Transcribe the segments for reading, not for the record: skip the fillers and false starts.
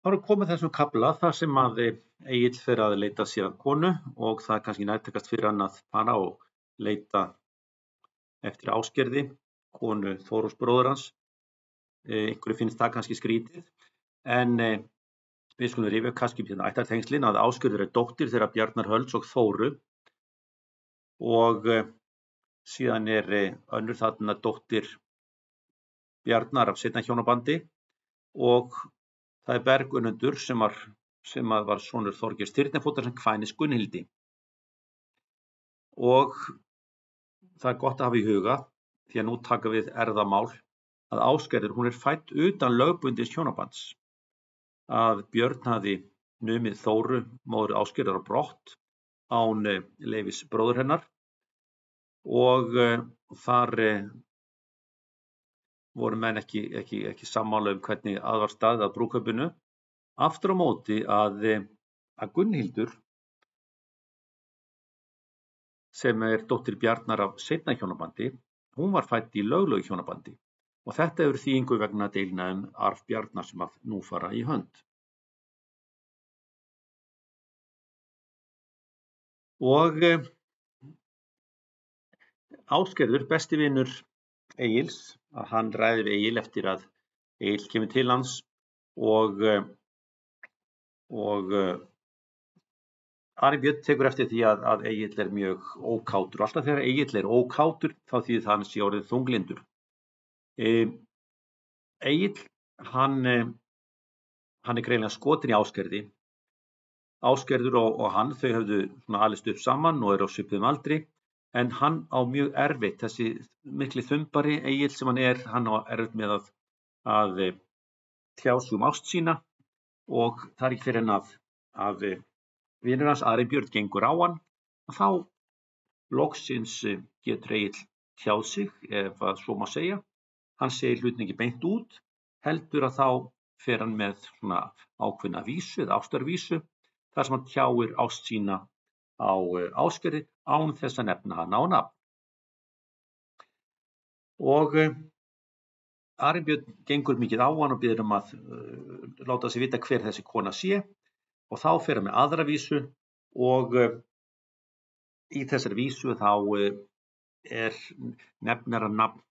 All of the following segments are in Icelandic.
Þá erum við komið að þessum kafla þar sem að Egill fer að leita sér að konu og það er kannski nærtækast fyrir hann að fara og leita eftir Ásgerði, konu Þórodds bróður hans. Einhverju finnst það kannski skrítið, en við skulum rifja kannski upp hérna ættartengslin að Ásgerður er dóttir þeirra Bjarnar Hölds og Þóru og síðan er önnur þarna dóttir Bjarnar af seinna hjónabandi og það er Bergunundur sem var sonur Þorgeirs Þyrnifótar sem kvænist Gunnhildi. Og það er gott að hafa í huga, því að nú taka við erfðamál, að Ásgerður hún er fædd utan lögbundins hjónabands. Að Björn hafði numið Þóru, móður Ásgerðar á brott, án leyfis bróður hennar og þar voru menn ekki sammála hvernig að var staðið að brúðkaupinu. Aftur á móti að Gunnhildur, sem er dóttir Bjarnar af seinna hjónabandi, hún var fædd í löglegu hjónabandi og þetta hefur þýðingu vegna deilna arf Bjarnar sem að nú fara í hönd. Og Ásgerður, besti vinur Egils, að hann ræðir við Egil eftir að Egill kemur til hans og Ari Björn tekur eftir því að Egill er mjög ókátur. Alltaf þegar Egill er ókátur þá þýðir það hann sé orðinn þunglyndur. Egill, hann er greinilega skotinn í Ásgerði. Ásgerður og hann, þau höfðu alist upp saman og eru á svipuðum aldri. En hann á mjög erfitt, þessi mikli þumbari Egill sem hann á erfitt með að tjá sig ást sína og það er ekki fyrir en að vinur hans Ari Björn gengur á hann og þá loksins getur Egill tjáð sig, ef að svo má segja. Hann segir hlutin ekki beint út, heldur að þá fer hann með svona ákveðna vísu eða ástarvísu þar sem hann tjáir ást sína á Ásgerði án þess að nefna hana á nafn. Og Ari Björn gengur mikið á hann og biður að láta sig vita hver þessi kona sé og þá fer hann með aðra vísu og í þessari vísu þá nefnir hann nafn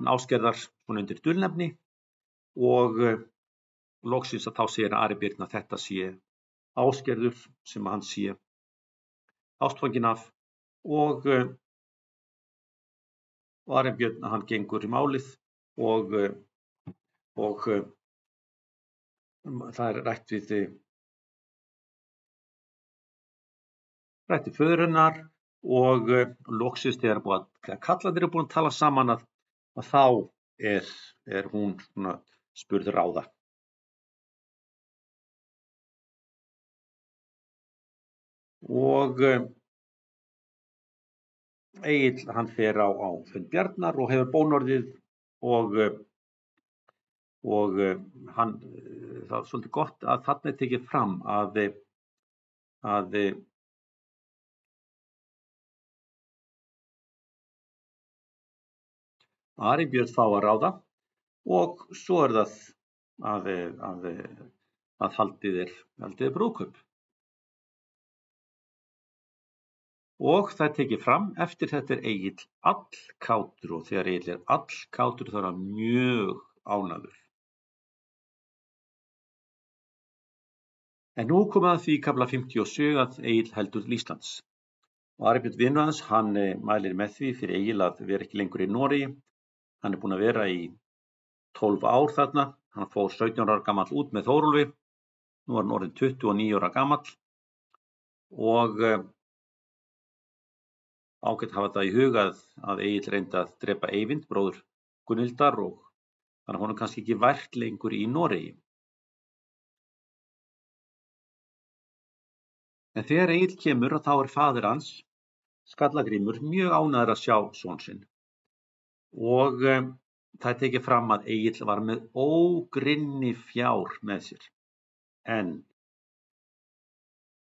Ásgerðar svona undir dulnefni og loksins að þá segir Ari Björn að þetta sé Ásgerður sem hann sé ástfanginn af og Ari Björn hann gengur í málið og það er rætt við föður hennar og loksins þegar kallarnir eru búin að tala saman að þá er hún spurð ráða. Og Egill hann fer á fund Bjarnar og hefur bónorðið og hann, það er svolítið gott að þarna er tekið fram að Ari Björn fá að ráða og svo er það að haldið er brúðkaup. Og það er tekið fram eftir þetta er Egill allkátur og þegar Egill er allkátur þá er hann mjög ánægður. En nú komið að því í kafla 57 að Egill heldur til Íslands. Og Ari Björn vinur hans, hann mælir með því fyrir Egill að vera ekki lengur í Noregi. Hann er búinn að vera í 12 ár þarna. Hann fór 17 ára gamall út með Þórólfi. Nú er hann orðinn 29 ára gamall og ágætt hafa það í huga að Egill reyndi að drepa Eyvind, bróður Gunnhildar og þannig að honum kannski ekki vært lengur í Noregi. En þegar Egill kemur þá er faðir hans, Skallagrímur, mjög ánægður að sjá son sinn. Og það er tekið fram að Egill var með ógrynni fjár með sér. En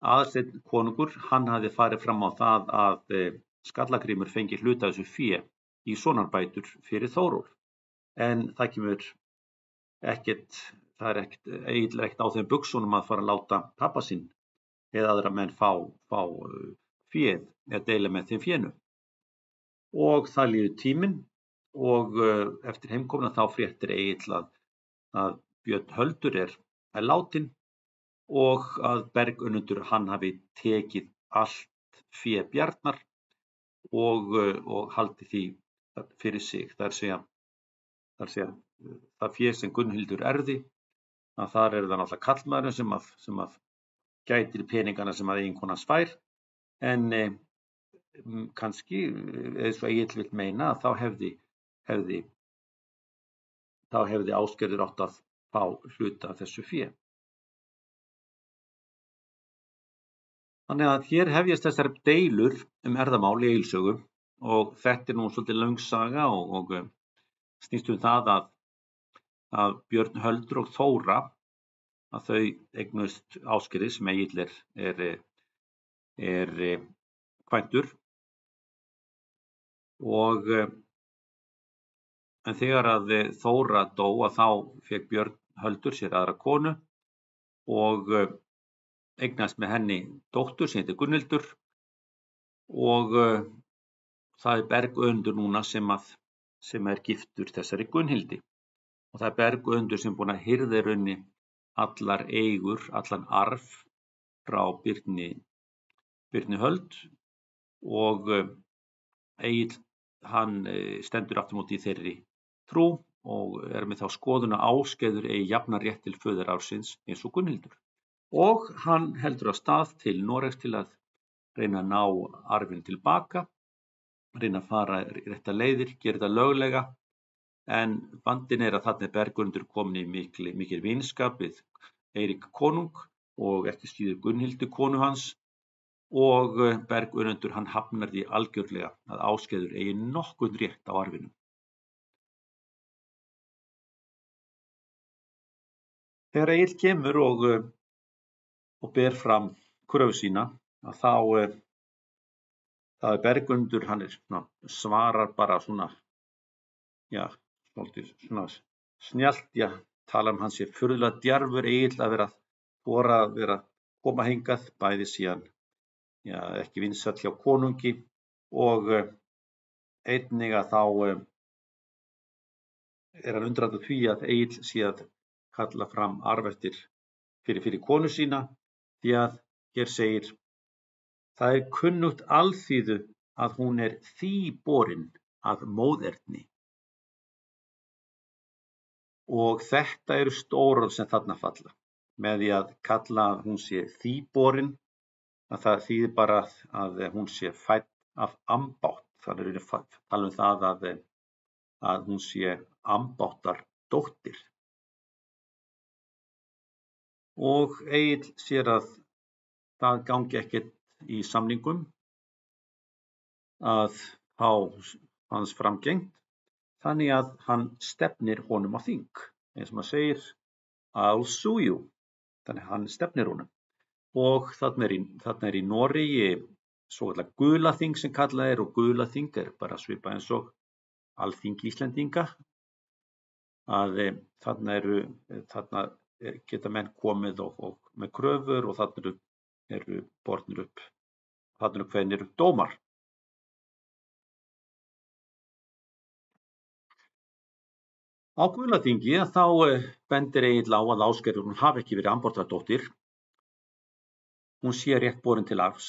Aðalsteinn konungur, hann hafði farið fram á það að Skallagrímur fengi hluta af þessu fé í sonarbætur fyrir Þórólf. En það kemur Egill er ekkert á þeim buxunum að fara að láta pabba sinn eða aðra menn fá féð eða deila með þeim fénu. Og það líður tíminn og eftir heimkomuna þá fréttir Egill að Björn Höldur er látinn og að Bergunundur hann hafi tekið allt fé Bjarnar og haldið því fyrir sig. Það er að segja það fé sem Gunnhildur erfði, að þar er það náttúrulega karlmaðurinn sem að gætir peningana sem að eiginkona hans fær, en kannski, eins og Egill vill meina, að þá hefði Ásgerður átt að fá hluta af þessu fé. Þannig að hér hefjast þessar deilur erfðamál í Egils sögu og þetta er nú svolítið löng saga og snýst það að Björn Höldur og Þóra að þau eignust Ásgerði sem Egill er kvæntur og en þegar að Þóra dó að þá fékk Björn Höldur sér aðra konu og eignast með henni dóttur sem heitir Gunnhildur og það er Bergundur núna sem er giftur þessari Gunnhildi og það er Bergundur sem búin að hirða í rauninni allar eigur, allan arf frá Birni Höld og Egill hann stendur aftur móti í þeirri trú og er með þá skoðun að Ásgerður eigi jafnan rétt til föðurársins eins og Gunnhildur. Og hann heldur af stað til Noregs til að reyna að ná arfinn tilbaka, reyna að fara réttar leiðir, gera það löglega, en vandinn er að þarna er Bergundur komin í mikil vinskap við Eirík konung og ekki síður Gunnhildu konu hans og Bergundur hann hafnar því algjörlega að Ásgerður eigi nokkurn rétt á arfinum. Þegar Egill kemur og ber fram kröfu sína að þá er Bergundur hann svarar bara svona snjallt, tala hann sé furðulega djarfur Egill að vera koma hingað bæði síðan ekki vinsæll hjá konungi og einnig að þá er hann undrandi því að Egill sé að kalla fram arfeftir fyrir konu sína. Því að hér segir, það er kunnugt alþýðu að hún er þýborin að móðerni. Og þetta eru stór orð sem þarna falla. Með því að kalla að hún sé þýborin, að það þýðir bara að hún sé fædd af ambátt. Þannig er tala það að hún sé ambáttar dóttir. Og Egill sér að það gangi ekkert í samningum að fá hans framgengt, þannig að hann stefnir honum á þing, eins og maður segir, I'll sue you, þannig að hann stefnir honum. Og þarna er í Noregi svokallaða Gulaþing sem kallað og Gulaþing bara svipað eins og Alþingi Íslendinga, að þarna geta menn komið og með kröfur og þarna eru bornir upp, þarna eru kveðnir upp dómar. Á Gulaþingi þá bendir Egill á að Ásgerður hafi ekki verið ambáttardóttir, hún sé rétt borin til arfs,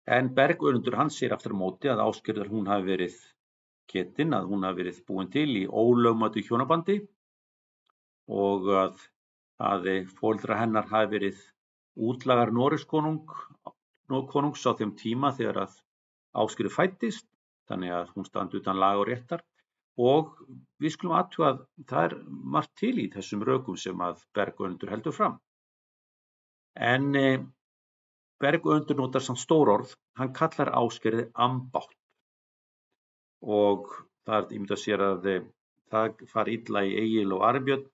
en Bergundur hann sér aftur á móti að Ásgerður hún hafi verið getin, að hún hafi verið búin til í ólögmætu hjónabandi og að foreldrar hennar hafi verið útlagar Noregskonungs á þeim tíma þegar að Ásgerður fæddist, þannig að hún standi utan laga og réttar og við skulum athuga að það er margt til í þessum rökum sem að Bergundur heldur fram. En Bergundur notar samt stór orð, hann kallar Ásgerði ambátt og það er ímyndað sér að það fari illa í Egil og Arnbjörn.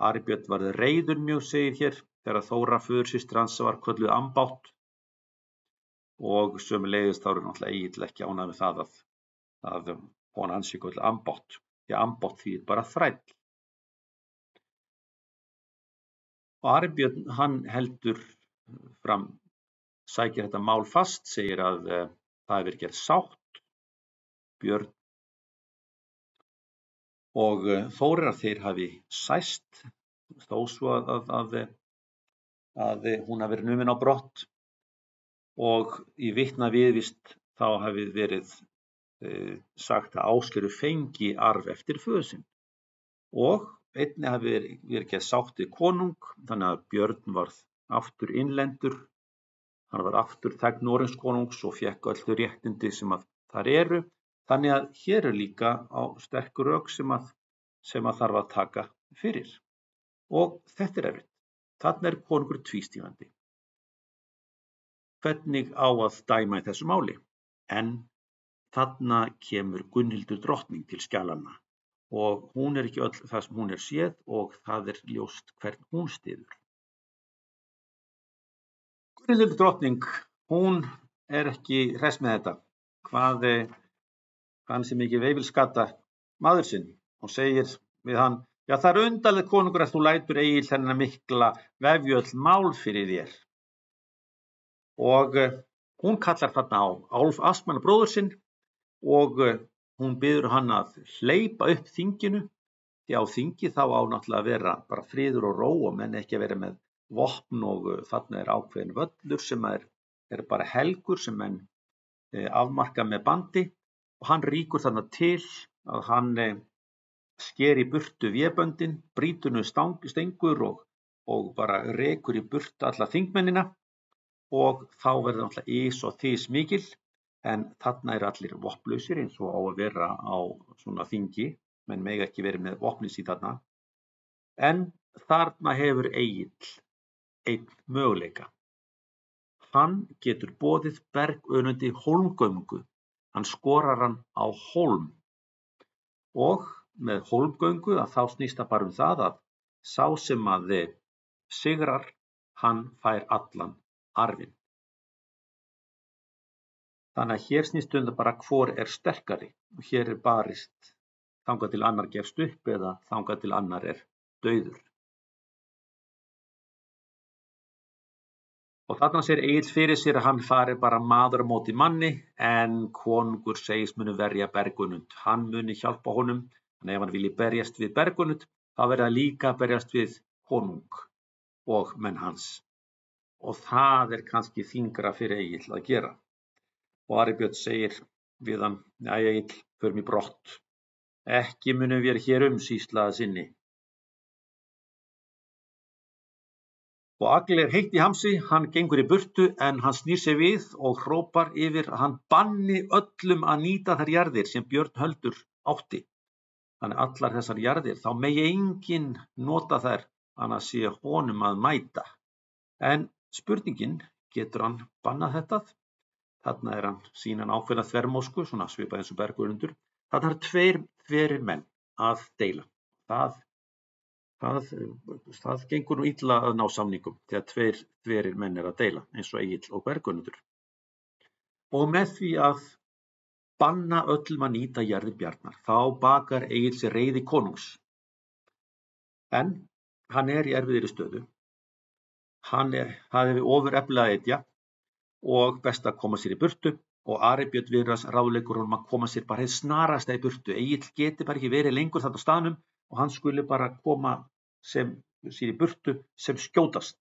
Arnbjörn varð reiður mjög, segir hér, þegar Þóra föðursystir hans var kölluð ambátt og sömuleiðis þá er náttúrulega Egill ekki ánægður með það að kona hans sé kölluð ambátt, því ambátt þýðir bara þræll. Og Ari Björn, hann heldur fram, sækir þetta mál fast, segir að það hefur verið gerð sátt, Björn og Þórir að þeir hafi sæst, þó svo að hún hafi verið numin á brott, og í vitnaviðvist þá hafi verið sagt að Ásgerður fengi arf eftir föður sinn, og einnig hafi verið gerð sátt við konung, þannig að Björn varð aftur innlendur, hann var aftur þegn Noregs konungs og fékk öll þau réttindi sem að þar eru, þannig að hér líka á sterk rök sem að þarf að taka fyrir. Og þetta erfitt. Þarna konungur tvístígandi. Hvernig á að dæma í þessu máli? En þarna kemur Gunnhildur drottning til skjalanna, og hún ekki öll það sem hún séð, og það ljóst hvern hún styður. Gunnhildur drottning, hún ekki hress með þetta. Hvað hann sem ekki veifilskata maður sinn, og segir við hann: já, það undarlegt konungur að þú lætur Egill þennan mikla vefjöll mál fyrir þér. Og hún kallar þarna á Álf Astmann bróður sinn, og hún biður hann að hleypa upp þinginu, því á þingi þá á náttúrulega að vera bara friður og ró og menn ekki að vera með vopn, og þarna ákveðin völlur sem er bara helgur sem menn afmarka með bandi, og hann rýkur þarna til að hann sker í burtu véböndin, brýtur niður stengur og bara rekur í burtu alla þingmennina, og þá verður náttúrulega ís og þys mikil. En þarna allir vopnlausir eins og á að vera á svona þingi, menn mega ekki verið með vopnin sín þarna. En þarna hefur Egill einn möguleika. Hann getur boðið Bergönundi hólmgöngu, hann skorar hann á hólm, og með hólmgöngu að þá snýst það bara það að sá sem að sigrar, hann fær allan arfinn. Þannig að hér snýst það bara hvor sterkari, og hér barist þangað til annar gefst upp eða þangað til annar dauður. Og þarna sér Egill fyrir sér að hann fari bara maður á móti manni, en konungur segist muni verja Bergunund, hann muni hjálpa honum, en ef hann vilji berjast við Bergunund, þá verði hann líka berjast við konung og menn hans. Og það kannski þyngra fyrir Egill að gera. Og Ari Björn segir við hann: jæja Egill, förum í brott. Ekki munum við hér umsýsla að sinni. Og Agli heitt í hamsi, hann gengur í burtu, en hann snýr sig við og hrópar yfir að hann banni öllum að nýta þær jarðir sem Björn Höldur átti. Þannig allar þessar jarðir, þá megi enginn nota þær annars sé honum að mæta. En spurningin, getur hann bannað þetta? Þarna hann sínan ákveðna þvermósku, svona svipað eins og Bergönundur. Þarna tveir þverir menn að deila. Það gengur nú illa að ná samningum þegar tveir þverir menn að deila, eins og Egill og Bergönundur. Og með því að banna öllum að nýta jarðir Bjarnar, þá bakar Egill sér reiði konungs. En hann í erfiðri stöðu. Hann hafði ofurefli að etja, og best að koma sér í burtu, og Ari Björn Viðars ráðleggur honum að koma sér bara hið snarasta í burtu. Egill geti bara ekki verið lengur þarna á staðnum, og hann skuli bara koma sér í burtu sem skjótast.